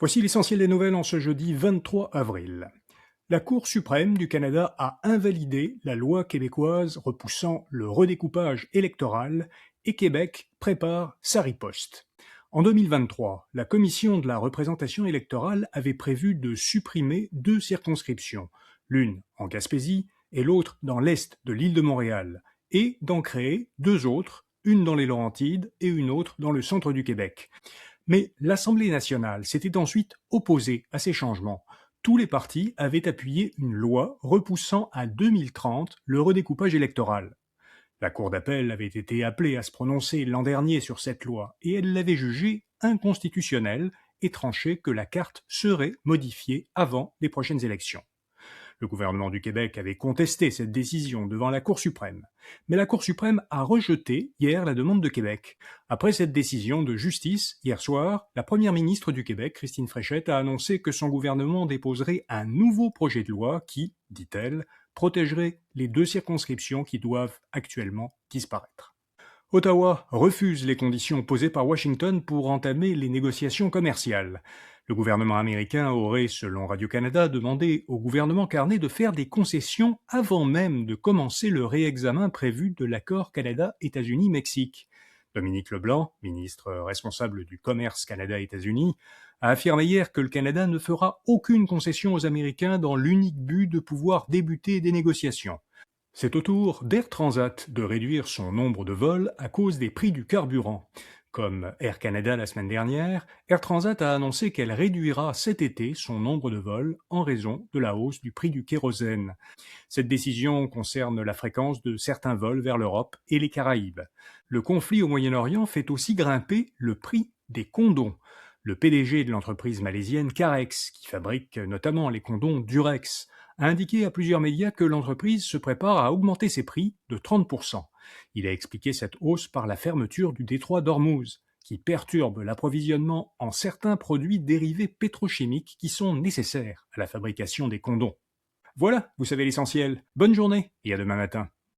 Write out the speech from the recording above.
Voici l'essentiel des nouvelles en ce jeudi 23 avril. La Cour suprême du Canada a invalidé la loi québécoise repoussant le redécoupage électoral et Québec prépare sa riposte. En 2023, la Commission de la représentation électorale avait prévu de supprimer deux circonscriptions, l'une en Gaspésie et l'autre dans l'est de l'île de Montréal, et d'en créer deux autres, une dans les Laurentides et une autre dans le centre du Québec. Mais l'Assemblée nationale s'était ensuite opposée à ces changements. Tous les partis avaient appuyé une loi repoussant à 2030 le redécoupage électoral. La Cour d'appel avait été appelée à se prononcer l'an dernier sur cette loi et elle l'avait jugée inconstitutionnelle et tranché que la carte serait modifiée avant les prochaines élections. Le gouvernement du Québec avait contesté cette décision devant la Cour suprême. Mais la Cour suprême a rejeté hier la demande de Québec. Après cette décision de justice, hier soir, la première ministre du Québec, Christine Fréchette, a annoncé que son gouvernement déposerait un nouveau projet de loi qui, dit-elle, protégerait les deux circonscriptions qui doivent actuellement disparaître. Ottawa refuse les conditions posées par Washington pour entamer les négociations commerciales. Le gouvernement américain aurait, selon Radio-Canada, demandé au gouvernement Carney de faire des concessions avant même de commencer le réexamen prévu de l'accord Canada-États-Unis-Mexique. Dominique Leblanc, ministre responsable du commerce Canada-États-Unis, a affirmé hier que le Canada ne fera aucune concession aux Américains dans l'unique but de pouvoir débuter des négociations. C'est au tour d'Air Transat de réduire son nombre de vols à cause des prix du carburant. Comme Air Canada la semaine dernière, Air Transat a annoncé qu'elle réduira cet été son nombre de vols en raison de la hausse du prix du kérosène. Cette décision concerne la fréquence de certains vols vers l'Europe et les Caraïbes. Le conflit au Moyen-Orient fait aussi grimper le prix des condoms. Le PDG de l'entreprise malaisienne Carex, qui fabrique notamment les condoms Durex, a indiqué à plusieurs médias que l'entreprise se prépare à augmenter ses prix de 30%. Il a expliqué cette hausse par la fermeture du détroit d'Ormuz, qui perturbe l'approvisionnement en certains produits dérivés pétrochimiques qui sont nécessaires à la fabrication des condoms. Voilà, vous savez l'essentiel. Bonne journée et à demain matin.